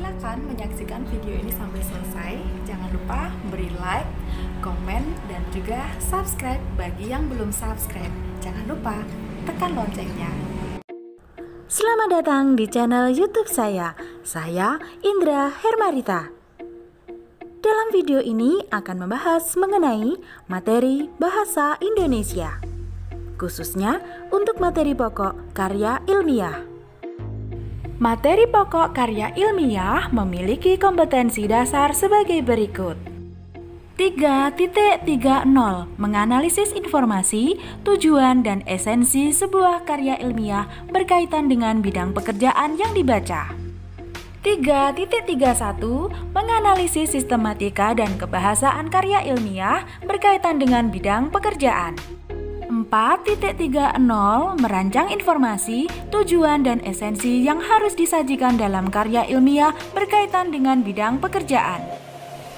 Silakan menyaksikan video ini sampai selesai. Jangan lupa beri like, komen, dan juga subscribe bagi yang belum subscribe. Jangan lupa tekan loncengnya. Selamat datang di channel YouTube saya Indra Hermarita. Dalam video ini akan membahas mengenai materi bahasa Indonesia, khususnya untuk materi pokok karya ilmiah. Materi pokok karya ilmiah memiliki kompetensi dasar sebagai berikut. 3.30 menganalisis informasi, tujuan, dan esensi sebuah karya ilmiah berkaitan dengan bidang pekerjaan yang dibaca. 3.31 menganalisis sistematika dan kebahasaan karya ilmiah berkaitan dengan bidang pekerjaan. 4.30 merancang informasi, tujuan, dan esensi yang harus disajikan dalam karya ilmiah berkaitan dengan bidang pekerjaan.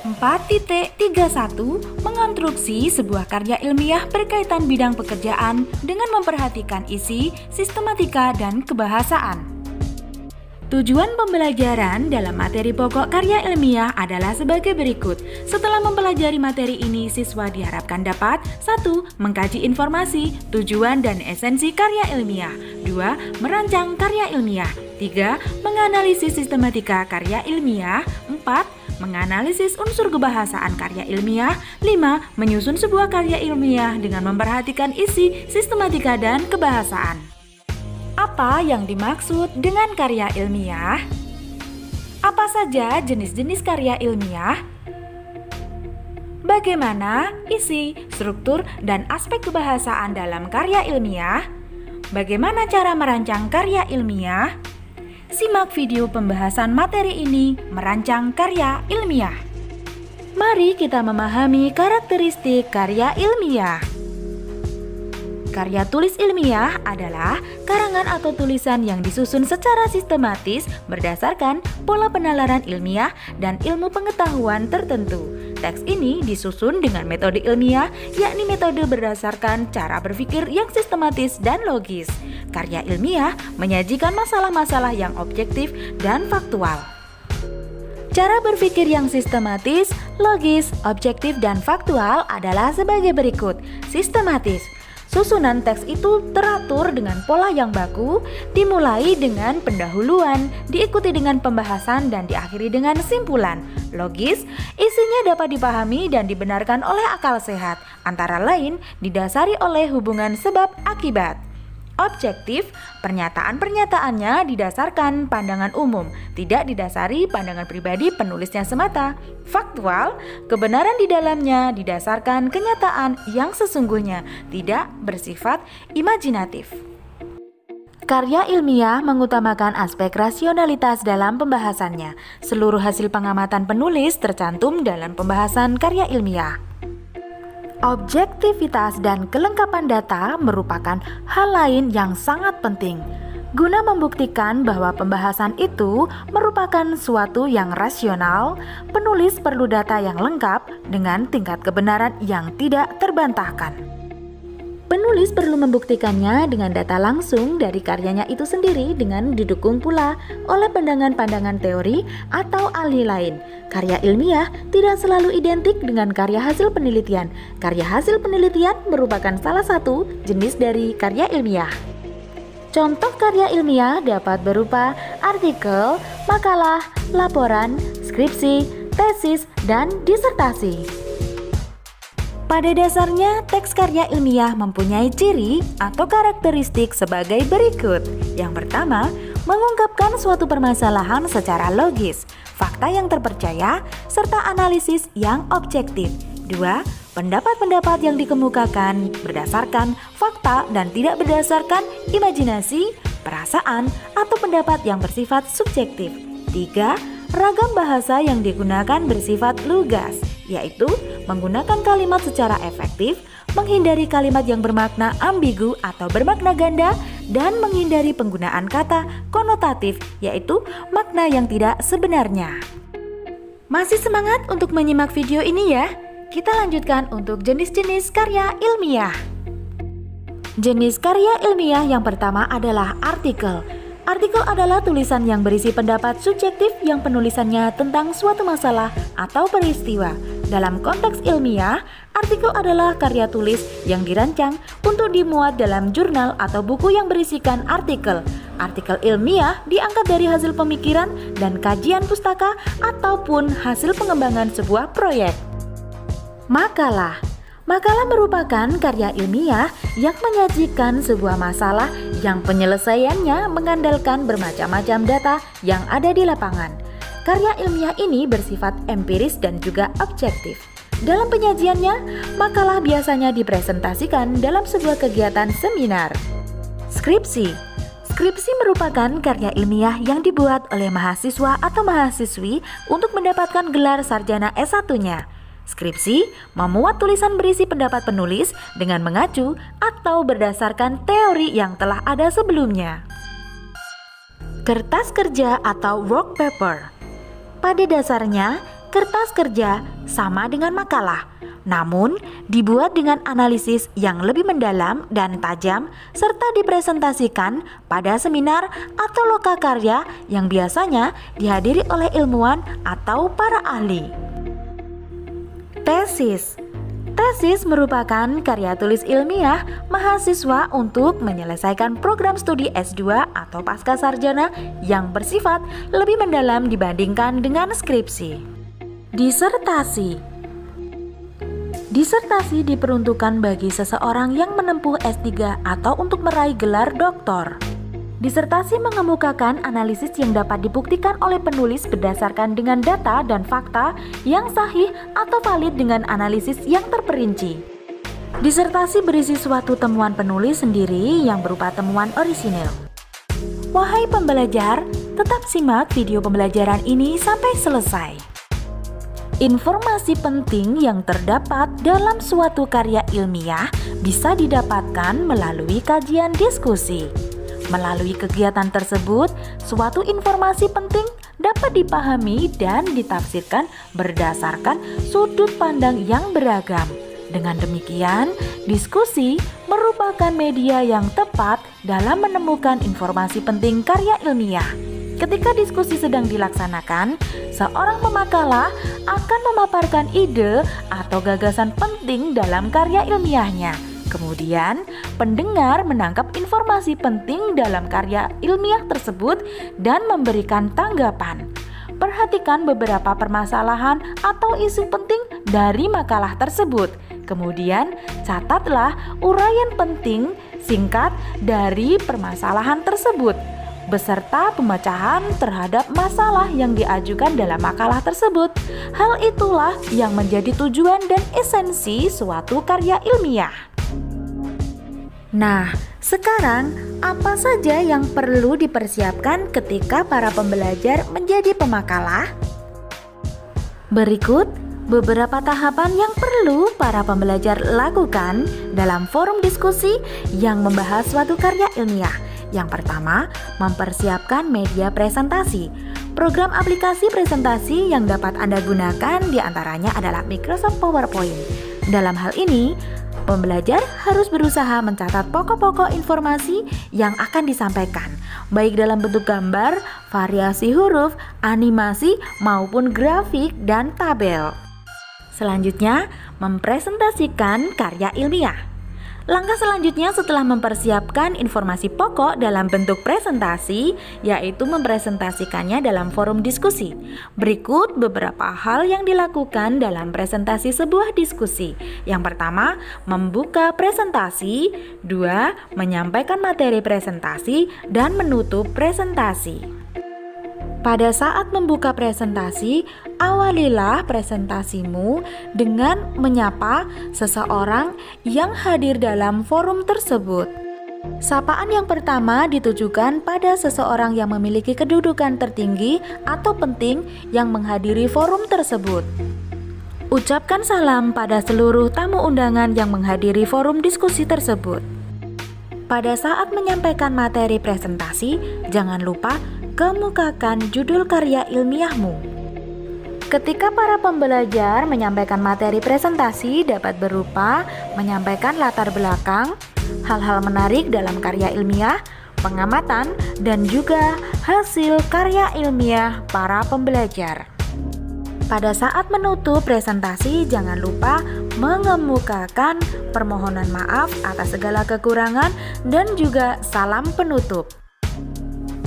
4.31 mengonstruksi sebuah karya ilmiah berkaitan bidang pekerjaan dengan memperhatikan isi, sistematika, dan kebahasaan. Tujuan pembelajaran dalam materi pokok karya ilmiah adalah sebagai berikut. Setelah mempelajari materi ini, siswa diharapkan dapat 1. Mengkaji informasi, tujuan, dan esensi karya ilmiah. 2. Merancang karya ilmiah. 3. Menganalisis sistematika karya ilmiah. 4. Menganalisis unsur kebahasaan karya ilmiah. 5. Menyusun sebuah karya ilmiah dengan memperhatikan isi, sistematika, dan kebahasaan. Apa yang dimaksud dengan karya ilmiah? Apa saja jenis-jenis karya ilmiah? Bagaimana isi, struktur, dan aspek kebahasaan dalam karya ilmiah? Bagaimana cara merancang karya ilmiah? Simak video pembahasan materi ini, merancang karya ilmiah. Mari kita memahami karakteristik karya ilmiah. Karya tulis ilmiah adalah karangan atau tulisan yang disusun secara sistematis berdasarkan pola penalaran ilmiah dan ilmu pengetahuan tertentu. Teks ini disusun dengan metode ilmiah, yakni metode berdasarkan cara berpikir yang sistematis dan logis. Karya ilmiah menyajikan masalah-masalah yang objektif dan faktual. Cara berpikir yang sistematis, logis, objektif, dan faktual adalah sebagai berikut. Sistematis. Susunan teks itu teratur dengan pola yang baku, dimulai dengan pendahuluan, diikuti dengan pembahasan, dan diakhiri dengan simpulan. Logis, isinya dapat dipahami dan dibenarkan oleh akal sehat, antara lain didasari oleh hubungan sebab akibat. Objektif, pernyataan-pernyataannya didasarkan pandangan umum, tidak didasari pandangan pribadi penulisnya semata. Faktual, kebenaran di dalamnya didasarkan kenyataan yang sesungguhnya, tidak bersifat imajinatif. Karya ilmiah mengutamakan aspek rasionalitas dalam pembahasannya. Seluruh hasil pengamatan penulis tercantum dalam pembahasan karya ilmiah. Objektivitas dan kelengkapan data merupakan hal lain yang sangat penting. Guna membuktikan bahwa pembahasan itu merupakan suatu yang rasional, penulis perlu data yang lengkap dengan tingkat kebenaran yang tidak terbantahkan. Penulis perlu membuktikannya dengan data langsung dari karyanya itu sendiri dengan didukung pula oleh pandangan-pandangan teori atau ahli lain. Karya ilmiah tidak selalu identik dengan karya hasil penelitian. Karya hasil penelitian merupakan salah satu jenis dari karya ilmiah. Contoh karya ilmiah dapat berupa artikel, makalah, laporan, skripsi, tesis, dan disertasi. Pada dasarnya, teks karya ilmiah mempunyai ciri atau karakteristik sebagai berikut. Yang pertama, mengungkapkan suatu permasalahan secara logis, fakta yang terpercaya, serta analisis yang objektif. 2. Pendapat-pendapat yang dikemukakan berdasarkan fakta dan tidak berdasarkan imajinasi, perasaan, atau pendapat yang bersifat subjektif. 3. Ragam bahasa yang digunakan bersifat lugas, yaitu menggunakan kalimat secara efektif, menghindari kalimat yang bermakna ambigu atau bermakna ganda, dan menghindari penggunaan kata konotatif, yaitu makna yang tidak sebenarnya. Masih semangat untuk menyimak video ini ya? Kita lanjutkan untuk jenis-jenis karya ilmiah. Jenis karya ilmiah yang pertama adalah artikel. Artikel adalah tulisan yang berisi pendapat subjektif yang penulisannya tentang suatu masalah atau peristiwa. Dalam konteks ilmiah, artikel adalah karya tulis yang dirancang untuk dimuat dalam jurnal atau buku yang berisikan artikel. Artikel ilmiah diangkat dari hasil pemikiran dan kajian pustaka ataupun hasil pengembangan sebuah proyek. Makalah. Makalah merupakan karya ilmiah yang menyajikan sebuah masalah yang penyelesaiannya mengandalkan bermacam-macam data yang ada di lapangan. Karya ilmiah ini bersifat empiris dan juga objektif. Dalam penyajiannya, makalah biasanya dipresentasikan dalam sebuah kegiatan seminar. Skripsi. Skripsi merupakan karya ilmiah yang dibuat oleh mahasiswa atau mahasiswi untuk mendapatkan gelar sarjana S1-nya. Skripsi memuat tulisan berisi pendapat penulis dengan mengacu atau berdasarkan teori yang telah ada sebelumnya. Kertas kerja atau work paper. Pada dasarnya, kertas kerja sama dengan makalah, namun dibuat dengan analisis yang lebih mendalam dan tajam serta dipresentasikan pada seminar atau lokakarya yang biasanya dihadiri oleh ilmuwan atau para ahli. Tesis. Tesis merupakan karya tulis ilmiah mahasiswa untuk menyelesaikan program studi S2 atau pascasarjana yang bersifat lebih mendalam dibandingkan dengan skripsi. Disertasi. Disertasi diperuntukkan bagi seseorang yang menempuh S3 atau untuk meraih gelar doktor. Disertasi mengemukakan analisis yang dapat dibuktikan oleh penulis berdasarkan dengan data dan fakta yang sahih atau valid dengan analisis yang terperinci. Disertasi berisi suatu temuan penulis sendiri yang berupa temuan orisinil. Wahai pembelajar, tetap simak video pembelajaran ini sampai selesai. Informasi penting yang terdapat dalam suatu karya ilmiah bisa didapatkan melalui kajian diskusi. Melalui kegiatan tersebut, suatu informasi penting dapat dipahami dan ditafsirkan berdasarkan sudut pandang yang beragam. Dengan demikian, diskusi merupakan media yang tepat dalam menemukan informasi penting karya ilmiah. Ketika diskusi sedang dilaksanakan, seorang pemakalah akan memaparkan ide atau gagasan penting dalam karya ilmiahnya. Kemudian, pendengar menangkap informasi penting dalam karya ilmiah tersebut dan memberikan tanggapan. Perhatikan beberapa permasalahan atau isu penting dari makalah tersebut. Kemudian, catatlah uraian penting singkat dari permasalahan tersebut, beserta pemecahan terhadap masalah yang diajukan dalam makalah tersebut. Hal itulah yang menjadi tujuan dan esensi suatu karya ilmiah. Nah, sekarang apa saja yang perlu dipersiapkan ketika para pembelajar menjadi pemakalah? Berikut beberapa tahapan yang perlu para pembelajar lakukan dalam forum diskusi yang membahas suatu karya ilmiah. Yang pertama, mempersiapkan media presentasi. Program aplikasi presentasi yang dapat Anda gunakan diantaranya adalah Microsoft PowerPoint. Dalam hal ini, pembelajar harus berusaha mencatat pokok-pokok informasi yang akan disampaikan, baik dalam bentuk gambar, variasi huruf, animasi, maupun grafik dan tabel. Selanjutnya, mempresentasikan karya ilmiah. Langkah selanjutnya setelah mempersiapkan informasi pokok dalam bentuk presentasi, yaitu mempresentasikannya dalam forum diskusi. Berikut beberapa hal yang dilakukan dalam presentasi sebuah diskusi. Yang pertama, membuka presentasi. 2. Menyampaikan materi presentasi dan menutup presentasi. Pada saat membuka presentasi, awalilah presentasimu dengan menyapa seseorang yang hadir dalam forum tersebut. Sapaan yang pertama ditujukan pada seseorang yang memiliki kedudukan tertinggi atau penting yang menghadiri forum tersebut. Ucapkan salam pada seluruh tamu undangan yang menghadiri forum diskusi tersebut. Pada saat menyampaikan materi presentasi, jangan lupa kemukakan judul karya ilmiahmu. Ketika para pembelajar menyampaikan materi presentasi dapat berupa menyampaikan latar belakang, hal-hal menarik dalam karya ilmiah, pengamatan, dan juga hasil karya ilmiah para pembelajar. Pada saat menutup presentasi, jangan lupa mengemukakan permohonan maaf atas segala kekurangan dan juga salam penutup.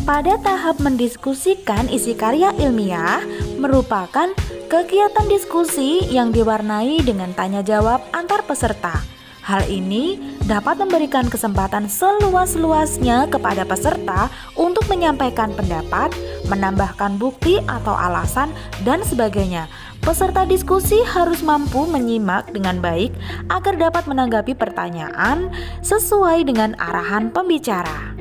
Pada tahap mendiskusikan isi karya ilmiah merupakan kegiatan diskusi yang diwarnai dengan tanya jawab antar peserta. Hal ini dapat memberikan kesempatan seluas-luasnya kepada peserta untuk menyampaikan pendapat, menambahkan bukti atau alasan, dan sebagainya. Peserta diskusi harus mampu menyimak dengan baik agar dapat menanggapi pertanyaan sesuai dengan arahan pembicara.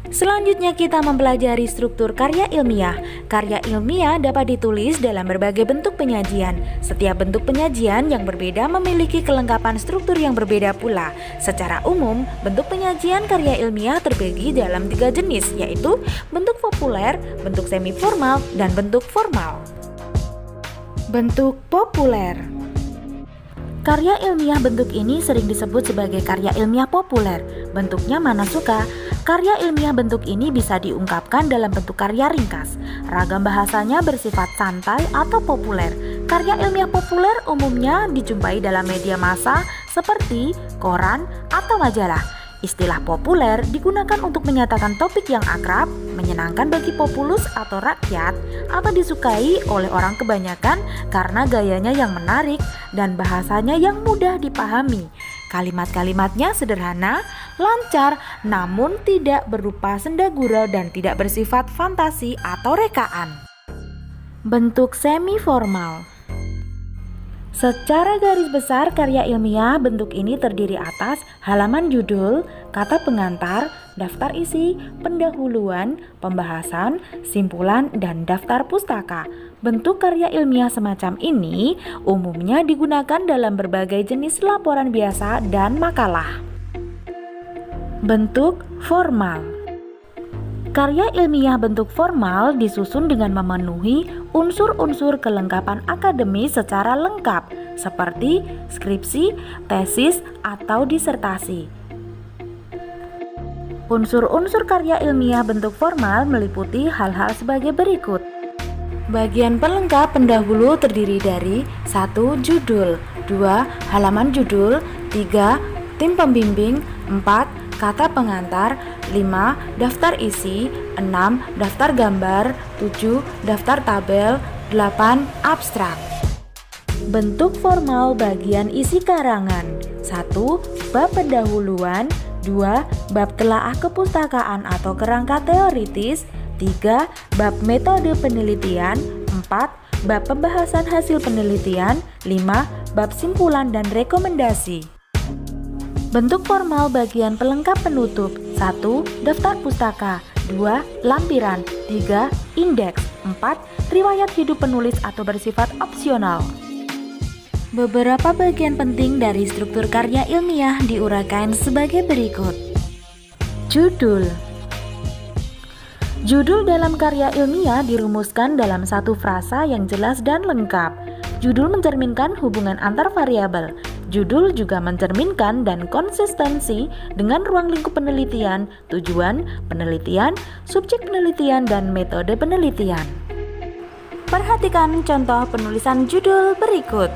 Selanjutnya kita mempelajari struktur karya ilmiah. Karya ilmiah dapat ditulis dalam berbagai bentuk penyajian. Setiap bentuk penyajian yang berbeda memiliki kelengkapan struktur yang berbeda pula. Secara umum, bentuk penyajian karya ilmiah terbagi dalam 3 jenis, yaitu bentuk populer, bentuk semi formal, dan bentuk formal. Bentuk populer. Karya ilmiah bentuk ini sering disebut sebagai karya ilmiah populer. Bentuknya mana suka? Karya ilmiah bentuk ini bisa diungkapkan dalam bentuk karya ringkas. Ragam bahasanya bersifat santai atau populer. Karya ilmiah populer umumnya dijumpai dalam media massa seperti koran atau majalah. Istilah populer digunakan untuk menyatakan topik yang akrab, menyenangkan bagi populus atau rakyat, atau disukai oleh orang kebanyakan karena gayanya yang menarik dan bahasanya yang mudah dipahami. Kalimat-kalimatnya sederhana, lancar, namun tidak berupa senda gurau dan tidak bersifat fantasi atau rekaan. Bentuk semi formal. Secara garis besar, karya ilmiah bentuk ini terdiri atas halaman judul, kata pengantar, daftar isi, pendahuluan, pembahasan, simpulan, dan daftar pustaka. Bentuk karya ilmiah semacam ini umumnya digunakan dalam berbagai jenis laporan biasa dan makalah. Bentuk formal. Karya ilmiah bentuk formal disusun dengan memenuhi unsur-unsur kelengkapan akademis secara lengkap, seperti skripsi, tesis, atau disertasi. Unsur-unsur karya ilmiah bentuk formal meliputi hal-hal sebagai berikut. Bagian pelengkap pendahulu terdiri dari 1. Judul, 2. Halaman judul, 3. Tim pembimbing, 4. Kata pengantar, 5. Daftar isi, 6. Daftar gambar, 7. Daftar tabel, 8. Abstrak. Bentuk formal bagian isi karangan. 1. Bab pendahuluan, 2. Bab telaah kepustakaan atau kerangka teoritis, 3. Bab metode penelitian, 4. Bab pembahasan hasil penelitian, 5. Bab simpulan dan rekomendasi. Bentuk formal bagian pelengkap penutup. 1. Daftar pustaka, 2. Lampiran, 3. Indeks, 4. Riwayat hidup penulis atau bersifat opsional. Beberapa bagian penting dari struktur karya ilmiah diuraikan sebagai berikut. Judul. Judul dalam karya ilmiah dirumuskan dalam satu frasa yang jelas dan lengkap. Judul mencerminkan hubungan antar variabel. Judul juga mencerminkan dan konsistensi dengan ruang lingkup penelitian, tujuan penelitian, subjek penelitian, dan metode penelitian. Perhatikan contoh penulisan judul berikut.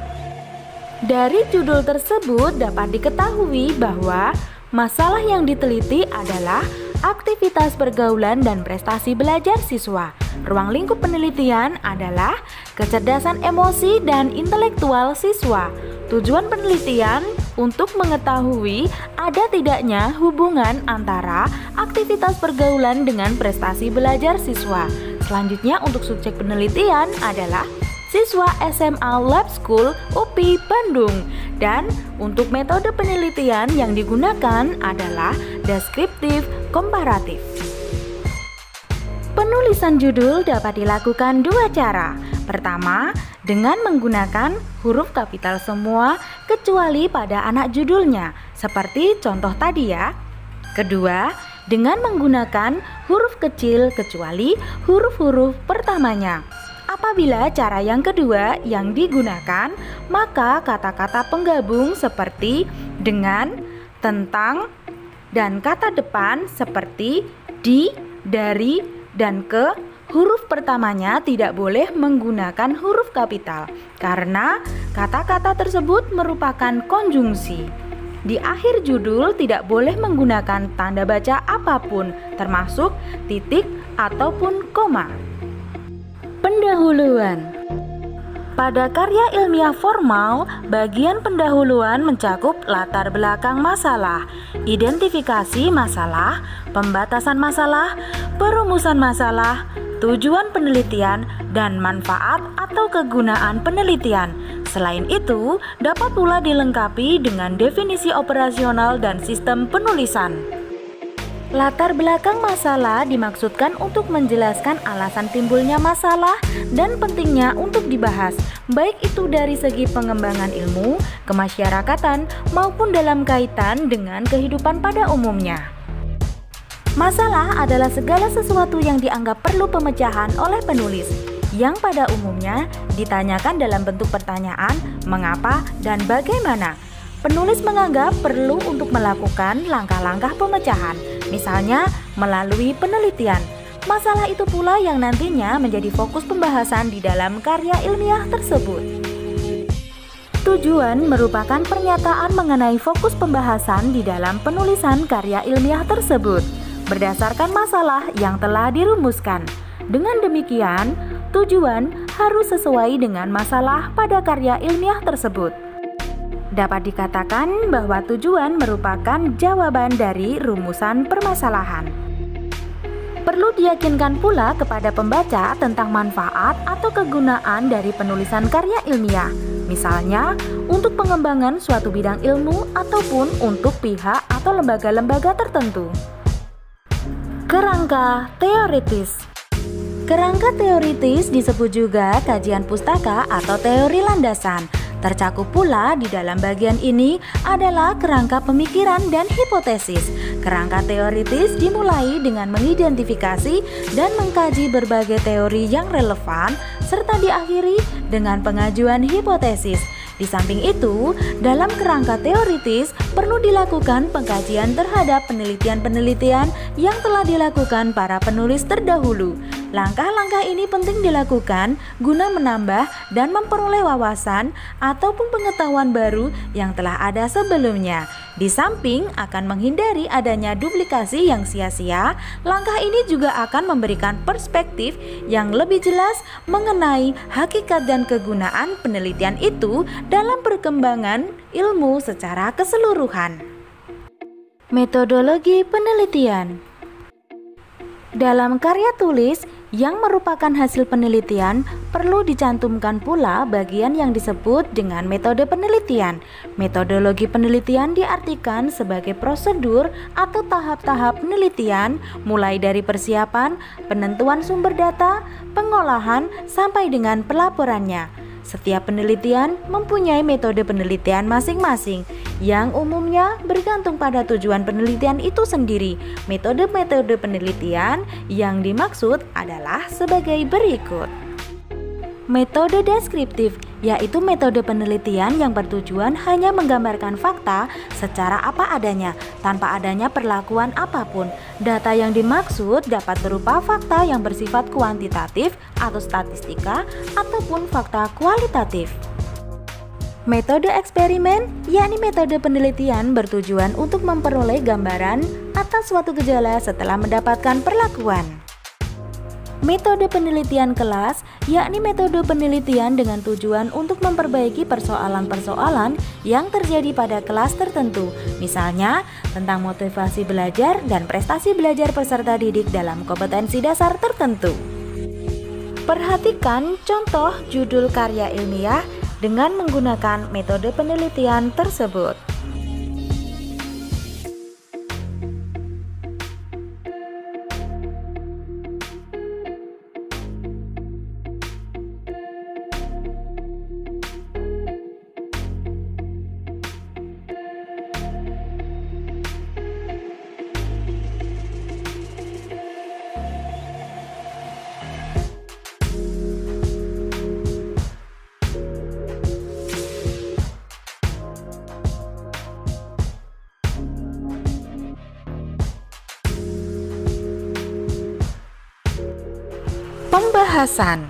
Dari judul tersebut dapat diketahui bahwa masalah yang diteliti adalah aktivitas pergaulan dan prestasi belajar siswa. Ruang lingkup penelitian adalah kecerdasan emosi dan intelektual siswa. Tujuan penelitian untuk mengetahui ada tidaknya hubungan antara aktivitas pergaulan dengan prestasi belajar siswa. Selanjutnya untuk subjek penelitian adalah siswa SMA Lab School UPI Bandung. Dan untuk metode penelitian yang digunakan adalah deskriptif komparatif. Penulisan judul dapat dilakukan 2 cara. Pertama, dengan menggunakan huruf kapital semua kecuali pada anak judulnya, seperti contoh tadi ya. Kedua, dengan menggunakan huruf kecil kecuali huruf-huruf pertamanya. Apabila cara yang kedua yang digunakan, maka kata-kata penggabung seperti dengan, tentang, dan kata depan seperti di, dari, dan ke. Huruf pertamanya tidak boleh menggunakan huruf kapital karena kata-kata tersebut merupakan konjungsi. Di akhir judul tidak boleh menggunakan tanda baca apapun, termasuk titik ataupun koma. Pendahuluan. Pada karya ilmiah formal, bagian pendahuluan mencakup latar belakang masalah, identifikasi masalah, pembatasan masalah, perumusan masalah, tujuan penelitian, dan manfaat atau kegunaan penelitian. Selain itu, dapat pula dilengkapi dengan definisi operasional dan sistem penulisan. Latar belakang masalah dimaksudkan untuk menjelaskan alasan timbulnya masalah dan pentingnya untuk dibahas, baik itu dari segi pengembangan ilmu, kemasyarakatan, maupun dalam kaitan dengan kehidupan pada umumnya. Masalah adalah segala sesuatu yang dianggap perlu pemecahan oleh penulis, yang pada umumnya ditanyakan dalam bentuk pertanyaan, mengapa, dan bagaimana. Penulis menganggap perlu untuk melakukan langkah-langkah pemecahan, misalnya melalui penelitian. Masalah itu pula yang nantinya menjadi fokus pembahasan di dalam karya ilmiah tersebut. Tujuan merupakan pernyataan mengenai fokus pembahasan di dalam penulisan karya ilmiah tersebut, berdasarkan masalah yang telah dirumuskan. Dengan demikian, tujuan harus sesuai dengan masalah pada karya ilmiah tersebut. Dapat dikatakan bahwa tujuan merupakan jawaban dari rumusan permasalahan. Perlu diyakinkan pula kepada pembaca tentang manfaat atau kegunaan dari penulisan karya ilmiah, misalnya untuk pengembangan suatu bidang ilmu ataupun untuk pihak atau lembaga-lembaga tertentu. Kerangka teoritis. Kerangka teoritis disebut juga kajian pustaka atau teori landasan. Tercakup pula di dalam bagian ini adalah kerangka pemikiran dan hipotesis. Kerangka teoritis dimulai dengan mengidentifikasi dan mengkaji berbagai teori yang relevan serta diakhiri dengan pengajuan hipotesis. Di samping itu, dalam kerangka teoritis perlu dilakukan pengkajian terhadap penelitian-penelitian yang telah dilakukan para penulis terdahulu. Langkah-langkah ini penting dilakukan guna menambah dan memperoleh wawasan ataupun pengetahuan baru yang telah ada sebelumnya. Di samping akan menghindari adanya duplikasi yang sia-sia, langkah ini juga akan memberikan perspektif yang lebih jelas mengenai hakikat dan kegunaan penelitian itu dalam perkembangan ilmu secara keseluruhan. Metodologi penelitian. Dalam karya tulis yang merupakan hasil penelitian, perlu dicantumkan pula bagian yang disebut dengan metode penelitian. Metodologi penelitian diartikan sebagai prosedur atau tahap-tahap penelitian, mulai dari persiapan, penentuan sumber data, pengolahan, sampai dengan pelaporannya. Setiap penelitian mempunyai metode penelitian masing-masing yang umumnya bergantung pada tujuan penelitian itu sendiri. Metode-metode penelitian yang dimaksud adalah sebagai berikut. Metode deskriptif, yaitu metode penelitian yang bertujuan hanya menggambarkan fakta secara apa adanya, tanpa adanya perlakuan apapun. Data yang dimaksud dapat berupa fakta yang bersifat kuantitatif atau statistika, ataupun fakta kualitatif. Metode eksperimen, yakni metode penelitian bertujuan untuk memperoleh gambaran atas suatu gejala setelah mendapatkan perlakuan. Metode penelitian kelas, yakni metode penelitian dengan tujuan untuk memperbaiki persoalan-persoalan yang terjadi pada kelas tertentu, misalnya tentang motivasi belajar dan prestasi belajar peserta didik dalam kompetensi dasar tertentu. Perhatikan contoh judul karya ilmiah dengan menggunakan metode penelitian tersebut. Pembahasan.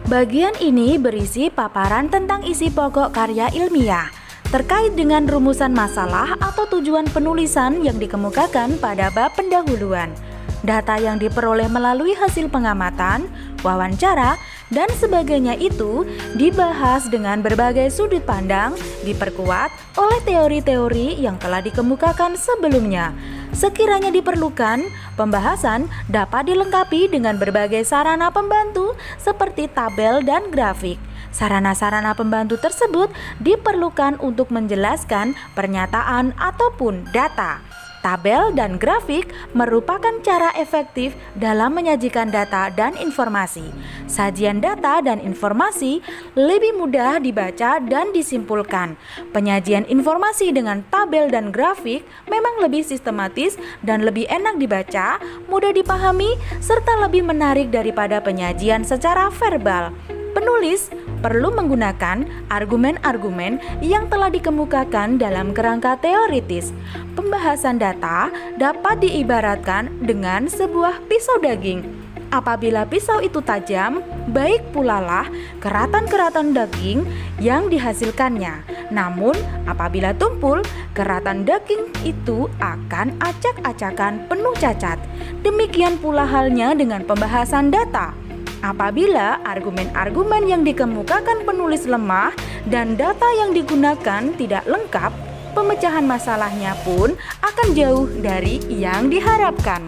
Bagian ini berisi paparan tentang isi pokok karya ilmiah terkait dengan rumusan masalah atau tujuan penulisan yang dikemukakan pada bab pendahuluan. Data yang diperoleh melalui hasil pengamatan, wawancara, dan sebagainya itu dibahas dengan berbagai sudut pandang, diperkuat oleh teori-teori yang telah dikemukakan sebelumnya. Sekiranya diperlukan, pembahasan dapat dilengkapi dengan berbagai sarana pembantu seperti tabel dan grafik. Sarana-sarana pembantu tersebut diperlukan untuk menjelaskan pernyataan ataupun data. Tabel dan grafik merupakan cara efektif dalam menyajikan data dan informasi. Sajian data dan informasi lebih mudah dibaca dan disimpulkan. Penyajian informasi dengan tabel dan grafik memang lebih sistematis dan lebih enak dibaca, mudah dipahami, serta lebih menarik daripada penyajian secara verbal. Penulis perlu menggunakan argumen-argumen yang telah dikemukakan dalam kerangka teoritis. Pembahasan data dapat diibaratkan dengan sebuah pisau daging. Apabila pisau itu tajam, baik pula lah keratan-keratan daging yang dihasilkannya. Namun, apabila tumpul, keratan daging itu akan acak-acakan penuh cacat. Demikian pula halnya dengan pembahasan data. Apabila argumen-argumen yang dikemukakan penulis lemah dan data yang digunakan tidak lengkap, pemecahan masalahnya pun akan jauh dari yang diharapkan.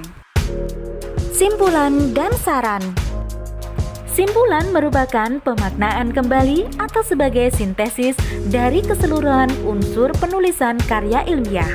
Simpulan dan saran. Simpulan merupakan pemaknaan kembali atau sebagai sintesis dari keseluruhan unsur penulisan karya ilmiah.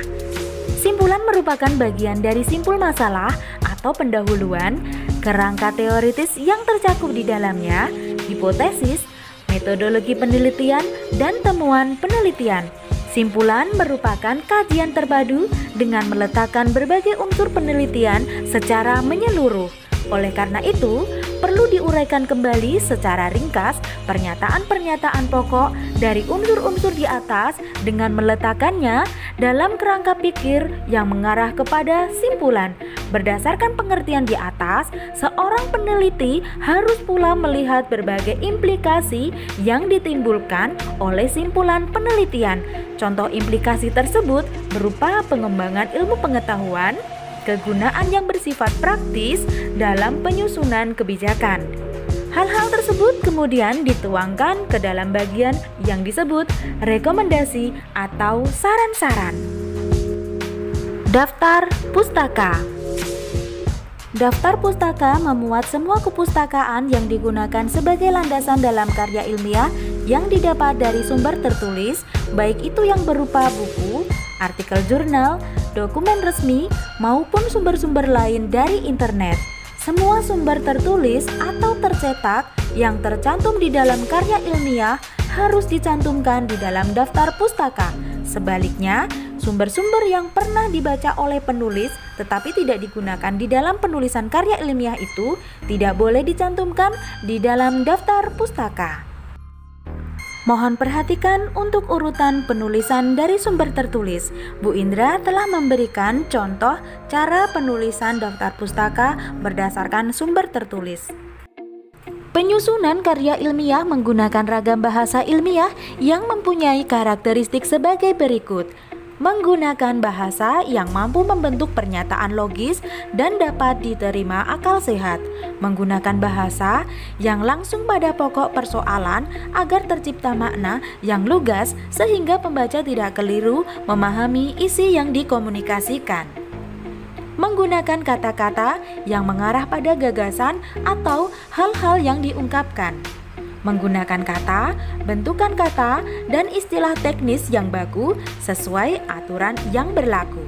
Simpulan merupakan bagian dari simpul masalah atau pendahuluan, kerangka teoritis yang tercakup di dalamnya, hipotesis, metodologi penelitian, dan temuan penelitian. Simpulan merupakan kajian terpadu dengan meletakkan berbagai unsur penelitian secara menyeluruh. Oleh karena itu, perlu diuraikan kembali secara ringkas pernyataan-pernyataan pokok dari unsur-unsur di atas dengan meletakkannya dalam kerangka pikir yang mengarah kepada simpulan. Berdasarkan pengertian di atas, seorang peneliti harus pula melihat berbagai implikasi yang ditimbulkan oleh simpulan penelitian. Contoh implikasi tersebut berupa pengembangan ilmu pengetahuan, kegunaan yang bersifat praktis dalam penyusunan kebijakan. Hal-hal tersebut kemudian dituangkan ke dalam bagian yang disebut rekomendasi atau saran-saran. Daftar pustaka. Daftar pustaka memuat semua kepustakaan yang digunakan sebagai landasan dalam karya ilmiah yang didapat dari sumber tertulis, baik itu yang berupa buku, artikel jurnal, dokumen resmi, maupun sumber-sumber lain dari internet. Semua sumber tertulis atau tercetak yang tercantum di dalam karya ilmiah harus dicantumkan di dalam daftar pustaka. Sebaliknya, sumber-sumber yang pernah dibaca oleh penulis tetapi tidak digunakan di dalam penulisan karya ilmiah itu tidak boleh dicantumkan di dalam daftar pustaka. Mohon perhatikan untuk urutan penulisan dari sumber tertulis. Bu Indra telah memberikan contoh cara penulisan daftar pustaka berdasarkan sumber tertulis. Penyusunan karya ilmiah menggunakan ragam bahasa ilmiah yang mempunyai karakteristik sebagai berikut. Menggunakan bahasa yang mampu membentuk pernyataan logis dan dapat diterima akal sehat. Menggunakan bahasa yang langsung pada pokok persoalan agar tercipta makna yang lugas sehingga pembaca tidak keliru memahami isi yang dikomunikasikan. Menggunakan kata-kata yang mengarah pada gagasan atau hal-hal yang diungkapkan. Menggunakan kata, bentukan kata, dan istilah teknis yang baku sesuai aturan yang berlaku.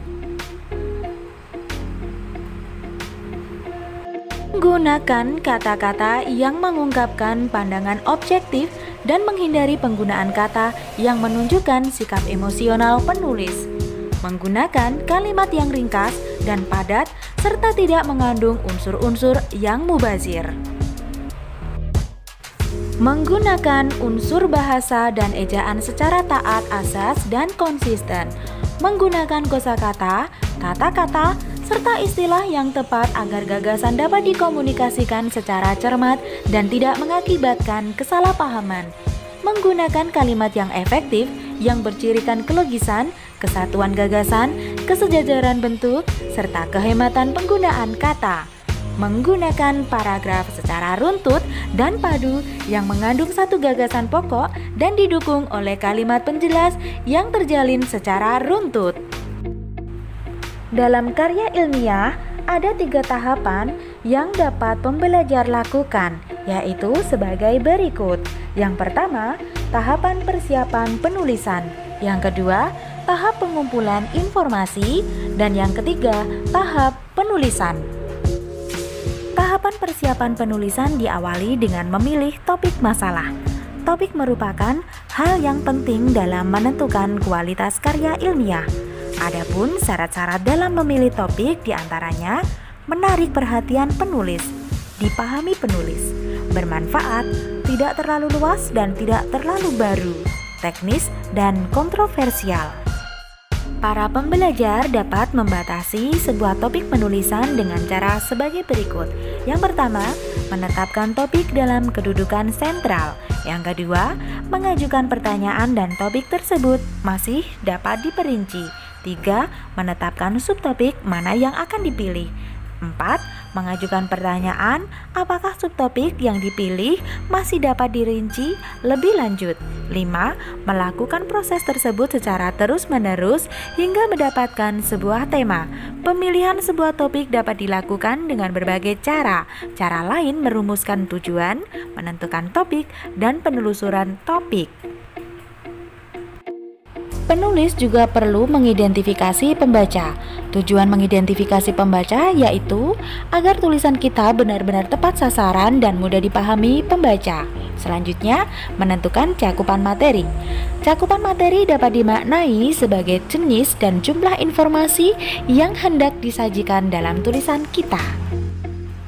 Menggunakan kata-kata yang mengungkapkan pandangan objektif dan menghindari penggunaan kata yang menunjukkan sikap emosional penulis. Menggunakan kalimat yang ringkas dan padat serta tidak mengandung unsur-unsur yang mubazir. Menggunakan unsur bahasa dan ejaan secara taat asas dan konsisten. Menggunakan kosakata, kata-kata, serta istilah yang tepat agar gagasan dapat dikomunikasikan secara cermat dan tidak mengakibatkan kesalahpahaman. Menggunakan kalimat yang efektif yang bercirikan kelogisan, kesatuan gagasan, kesejajaran bentuk, serta kehematan penggunaan kata. Menggunakan paragraf secara runtut dan padu yang mengandung satu gagasan pokok dan didukung oleh kalimat penjelas yang terjalin secara runtut. Dalam karya ilmiah, ada 3 tahapan yang dapat pembelajar lakukan, yaitu sebagai berikut. Yang pertama, tahapan persiapan penulisan. Yang kedua, tahap pengumpulan informasi. Dan yang ketiga, tahap penulisan. Tahapan persiapan penulisan diawali dengan memilih topik masalah. Topik merupakan hal yang penting dalam menentukan kualitas karya ilmiah. Adapun syarat-syarat dalam memilih topik diantaranya menarik perhatian penulis, dipahami penulis, bermanfaat, tidak terlalu luas dan tidak terlalu baru, teknis dan kontroversial. Para pembelajar dapat membatasi sebuah topik penulisan dengan cara sebagai berikut. Yang pertama, menetapkan topik dalam kedudukan sentral. Yang kedua, mengajukan pertanyaan dan topik tersebut masih dapat diperinci. 3. Menetapkan subtopik mana yang akan dipilih. 4. Mengajukan pertanyaan apakah subtopik yang dipilih masih dapat dirinci lebih lanjut. 5. Melakukan proses tersebut secara terus-menerus hingga mendapatkan sebuah tema. Pemilihan sebuah topik dapat dilakukan dengan berbagai cara. Cara lain merumuskan tujuan, menentukan topik, dan penelusuran topik. Penulis juga perlu mengidentifikasi pembaca. Tujuan mengidentifikasi pembaca yaitu agar tulisan kita benar-benar tepat sasaran dan mudah dipahami pembaca. Selanjutnya, menentukan cakupan materi. Cakupan materi dapat dimaknai sebagai jenis dan jumlah informasi yang hendak disajikan dalam tulisan kita.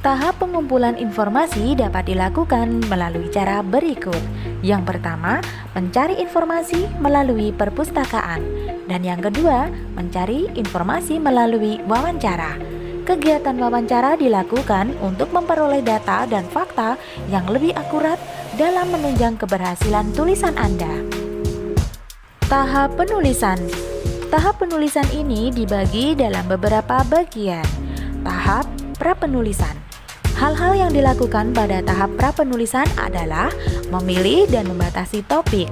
Tahap pengumpulan informasi dapat dilakukan melalui cara berikut. Yang pertama, mencari informasi melalui perpustakaan. Dan yang kedua, mencari informasi melalui wawancara. Kegiatan wawancara dilakukan untuk memperoleh data dan fakta yang lebih akurat dalam menunjang keberhasilan tulisan Anda. Tahap penulisan. Tahap penulisan ini dibagi dalam beberapa bagian. Tahap prapenulisan. Hal-hal yang dilakukan pada tahap prapenulisan adalah memilih dan membatasi topik,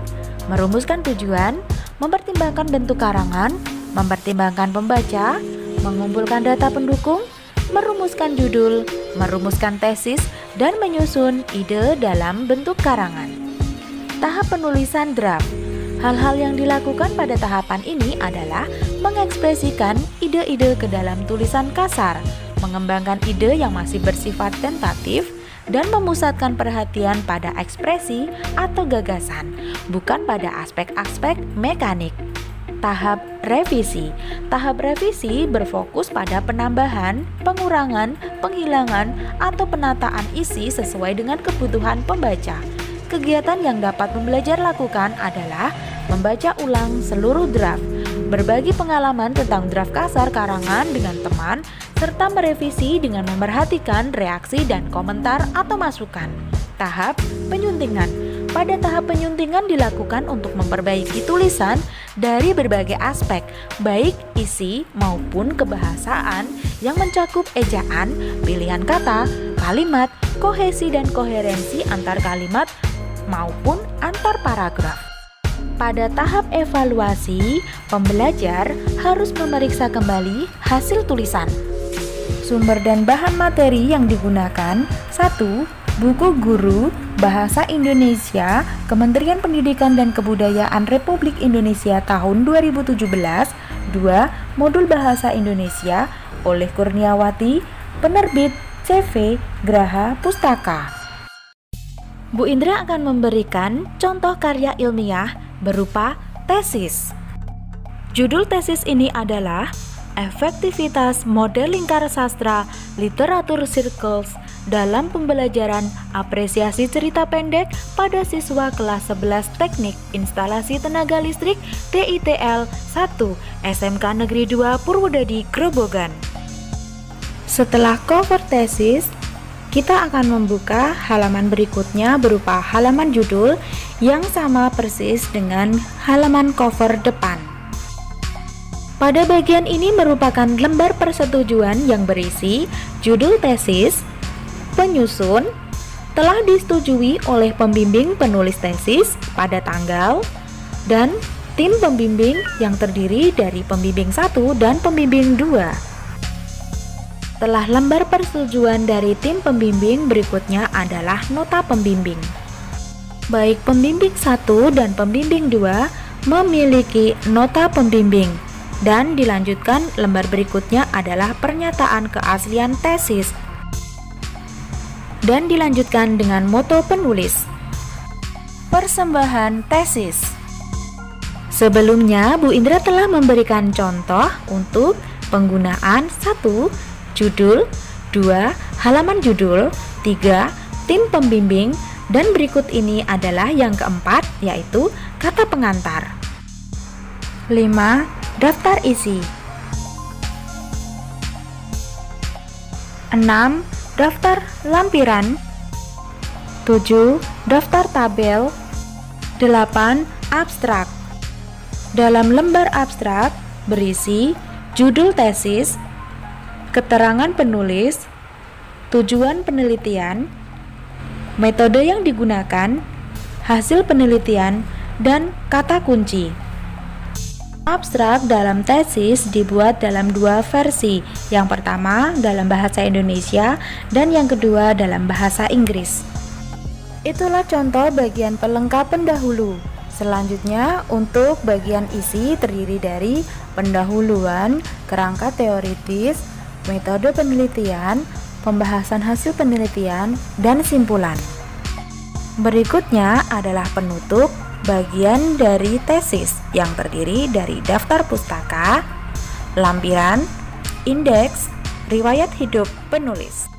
merumuskan tujuan, mempertimbangkan bentuk karangan, mempertimbangkan pembaca, mengumpulkan data pendukung, merumuskan judul, merumuskan tesis, dan menyusun ide dalam bentuk karangan. Tahap penulisan draft. Hal-hal yang dilakukan pada tahapan ini adalah mengekspresikan ide-ide ke dalam tulisan kasar, mengembangkan ide yang masih bersifat tentatif, dan memusatkan perhatian pada ekspresi atau gagasan, bukan pada aspek-aspek mekanik. Tahap revisi. Tahap revisi berfokus pada penambahan, pengurangan, penghilangan, atau penataan isi sesuai dengan kebutuhan pembaca. Kegiatan yang dapat pembelajar lakukan adalah membaca ulang seluruh draft, berbagi pengalaman tentang draft kasar karangan dengan teman, serta merevisi dengan memerhatikan reaksi dan komentar atau masukan. Tahap penyuntingan. Pada tahap penyuntingan dilakukan untuk memperbaiki tulisan dari berbagai aspek, baik isi maupun kebahasaan yang mencakup ejaan, pilihan kata, kalimat, kohesi dan koherensi antar kalimat maupun antar paragraf. Pada tahap evaluasi, pembelajar harus memeriksa kembali hasil tulisan. Sumber dan bahan materi yang digunakan: 1. Buku Guru Bahasa Indonesia Kementerian Pendidikan dan Kebudayaan Republik Indonesia tahun 2017. 2. Modul Bahasa Indonesia oleh Kurniawati, penerbit CV Graha Pustaka. Bu Indra akan memberikan contoh karya ilmiah berupa tesis. Judul tesis ini adalah Efektivitas Model Lingkar Sastra Literatur Circles dalam pembelajaran apresiasi cerita pendek pada siswa kelas 11 Teknik Instalasi Tenaga Listrik TITL 1 SMK Negeri 2 Purwodadi Grobogan. Setelah cover tesis, kita akan membuka halaman berikutnya berupa halaman judul yang sama persis dengan halaman cover depan. Pada bagian ini merupakan lembar persetujuan yang berisi judul tesis, penyusun, telah disetujui oleh pembimbing penulis tesis pada tanggal, dan tim pembimbing yang terdiri dari pembimbing 1 dan pembimbing 2. Setelah lembar persetujuan dari tim pembimbing, berikutnya adalah nota pembimbing. Baik pembimbing 1 dan pembimbing 2 memiliki nota pembimbing, dan dilanjutkan lembar berikutnya adalah pernyataan keaslian tesis, dan dilanjutkan dengan moto penulis. Persembahan tesis. Sebelumnya, Bu Indra telah memberikan contoh untuk penggunaan 1. Judul, 2. Halaman judul, 3. Tim pembimbing, dan berikut ini adalah yang keempat, yaitu kata pengantar. 5. Daftar isi. 6. Daftar lampiran. 7. Daftar tabel. 8. Abstrak. Dalam lembar abstrak berisi judul tesis, keterangan penulis, tujuan penelitian, metode yang digunakan, hasil penelitian, dan kata kunci. Abstrak dalam tesis dibuat dalam 2 versi, yang pertama dalam bahasa Indonesia dan yang kedua dalam bahasa Inggris. Itulah contoh bagian pelengkap pendahulu. Selanjutnya, untuk bagian isi terdiri dari pendahuluan, kerangka teoritis, metode penelitian, pembahasan hasil penelitian, dan simpulan. Berikutnya adalah penutup bagian dari tesis yang terdiri dari daftar pustaka, lampiran, indeks, riwayat hidup penulis.